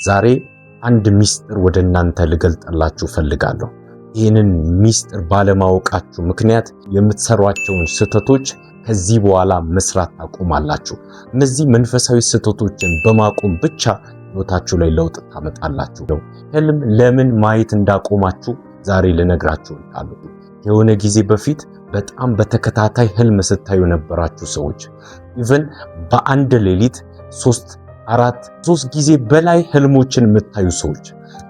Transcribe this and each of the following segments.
ዛሬ አንድ ሚስጥር ወደ እናንተ ልገልጥላችሁ ፈልጋለሁ። ይህንን ሚስጥር ባለማወቃችሁ ምክንያት የምትሰሯቸውን ስህተቶች ከዚህ በኋላ መስራት ታቆማላችሁ። እነዚህ መንፈሳዊ ስህተቶችን በማቆም ብቻ ሕይወታችሁ ላይ ለውጥ ታመጣላችሁ። ህልም ለምን ማየት እንዳቆማችሁ ዛሬ ልነግራችሁ እወዳለሁ። የሆነ ጊዜ በፊት በጣም በተከታታይ ህልም ስታዩ ነበራችሁ ሰዎች ኢቭን በአንድ ሌሊት 3 ጊዜ በላይ ህልሞችን የምታዩ ሰዎች፣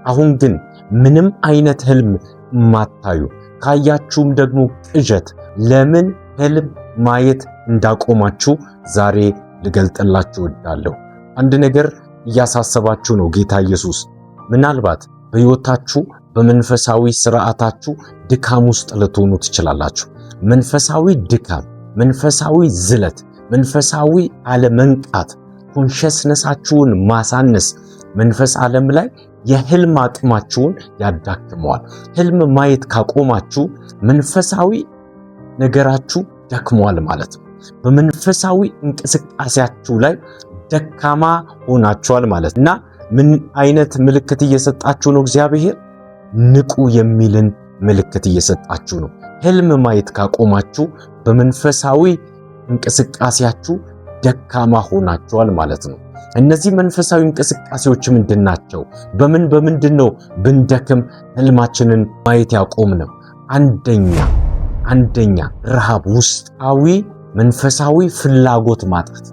አሁን ግን ምንም አይነት ህልም ማታዩ ካያችሁም ደግሞ ቅዠት፣ ለምን ህልም ማየት እንዳቆማችሁ ዛሬ ልገልጥላችሁ እወዳለሁ። አንድ ነገር እያሳሰባችሁ ነው ጌታ ኢየሱስ። ምናልባት በሕይወታችሁ በመንፈሳዊ ስርዓታችሁ ድካም ውስጥ ልትሆኑ ትችላላችሁ። መንፈሳዊ ድካም፣ መንፈሳዊ ዝለት፣ መንፈሳዊ አለመንቃት፣ ኮንሽስነሳችሁን ማሳነስ መንፈስ ዓለም ላይ የህልም አቅማችሁን ያዳክመዋል። ህልም ማየት ካቆማችሁ መንፈሳዊ ነገራችሁ ደክሟል ማለት ነው። በመንፈሳዊ እንቅስቃሴያችሁ ላይ ደካማ ሆናችኋል ማለት እና ምን አይነት ምልክት እየሰጣችሁ ነው? እግዚአብሔር ንቁ የሚልን ምልክት እየሰጣችሁ ነው። ህልም ማየት ካቆማችሁ በመንፈሳዊ እንቅስቃሴያችሁ ደካማ ሆናችኋል ማለት ነው። እነዚህ መንፈሳዊ እንቅስቃሴዎች ምንድናቸው? በምንድነው ብንደክም ህልማችንን ማየት ያቆምነው? አንደኛ ረሃብ፣ ውስጣዊ መንፈሳዊ ፍላጎት ማጣት፣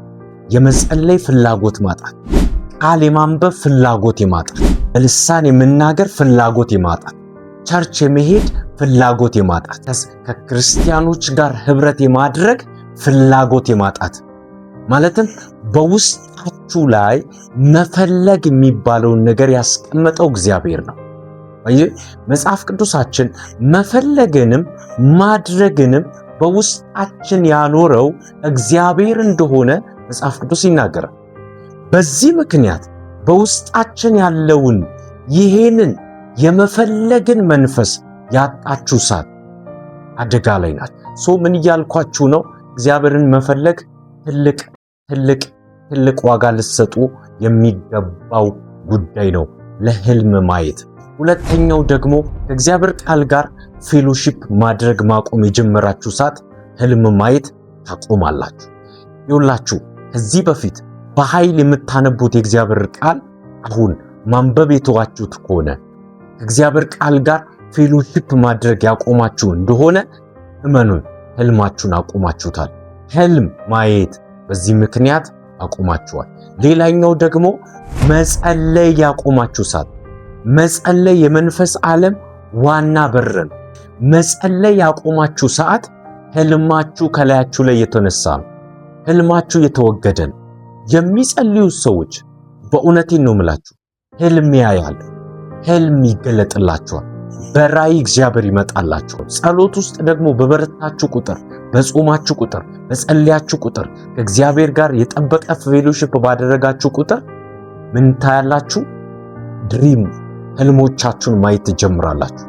የመጸለይ ፍላጎት ማጣት፣ ቃል የማንበብ ፍላጎት የማጣት፣ በልሳን የመናገር ፍላጎት የማጣት፣ ቸርች የመሄድ ፍላጎት የማጣት፣ ከክርስቲያኖች ጋር ህብረት የማድረግ ፍላጎት የማጣት ማለትም በውስጣችሁ ላይ መፈለግ የሚባለውን ነገር ያስቀመጠው እግዚአብሔር ነው። መጽሐፍ ቅዱሳችን መፈለግንም ማድረግንም በውስጣችን ያኖረው እግዚአብሔር እንደሆነ መጽሐፍ ቅዱስ ይናገራል። በዚህ ምክንያት በውስጣችን ያለውን ይሄንን የመፈለግን መንፈስ ያጣችሁ ሰዓት አደጋ ላይ ናችሁ። ምን እያልኳችሁ ነው? እግዚአብሔርን መፈለግ ትልቅ ዋጋ ልትሰጡ የሚገባው ጉዳይ ነው ለህልም ማየት። ሁለተኛው ደግሞ ከእግዚአብሔር ቃል ጋር ፌሎሺፕ ማድረግ ማቆም የጀመራችሁ ሰዓት ህልም ማየት ታቆማላችሁ። ይኸውላችሁ ከዚህ በፊት በኃይል የምታነቡት የእግዚአብሔር ቃል አሁን ማንበብ የተዋችሁት ከሆነ ከእግዚአብሔር ቃል ጋር ፌሎሺፕ ማድረግ ያቆማችሁ እንደሆነ እመኑን፣ ህልማችሁን አቆማችሁታል። ህልም ማየት በዚህ ምክንያት አቆማችኋል። ሌላኛው ደግሞ መጸለይ ያቆማችሁ ሰዓት፣ መጸለይ የመንፈስ ዓለም ዋና በር ነው። መጸለይ ያቆማችሁ ሰዓት ህልማችሁ ከላያችሁ ላይ የተነሳ ነው። ህልማችሁ የተወገደ ነው። የሚጸልዩ ሰዎች በእውነቴን ነው የምላችሁ፣ ህልም ያያሉ፣ ህልም ይገለጥላቸዋል፣ በራእይ እግዚአብሔር ይመጣላቸዋል። ጸሎት ውስጥ ደግሞ በበረታችሁ ቁጥር፣ በጾማችሁ ቁጥር፣ በጸለያችሁ ቁጥር፣ ከእግዚአብሔር ጋር የጠበቀ ፌሎሺፕ ባደረጋችሁ ቁጥር ምን ታያላችሁ? ድሪም ህልሞቻችሁን ማየት ትጀምራላችሁ።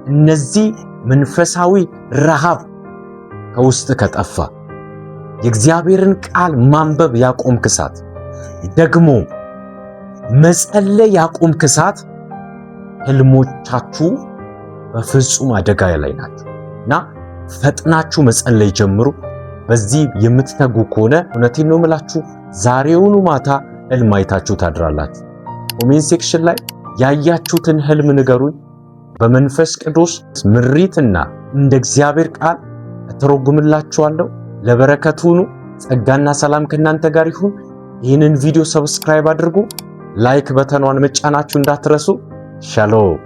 እነዚህ መንፈሳዊ ረሃብ ከውስጥ ከጠፋ፣ የእግዚአብሔርን ቃል ማንበብ ያቆምክ ሰዓት፣ ደግሞ መጸለይ ያቆምክ ሰዓት ህልሞቻችሁ በፍጹም አደጋ ላይ ናቸው እና ፈጥናችሁ መጸለይ ጀምሩ። በዚህ የምትተጉ ከሆነ እውነቴን ነው የምላችሁ ዛሬውኑ ማታ ህልም አይታችሁ ታድራላችሁ። ኮሜንት ሴክሽን ላይ ያያችሁትን ህልም ንገሩኝ። በመንፈስ ቅዱስ ምሪትና እንደ እግዚአብሔር ቃል እተረጉምላችኋለሁ። ለበረከት ሁኑ። ጸጋና ሰላም ከእናንተ ጋር ይሁን። ይህንን ቪዲዮ ሰብስክራይብ አድርጉ። ላይክ በተኗን መጫናችሁ እንዳትረሱ። ሻሎም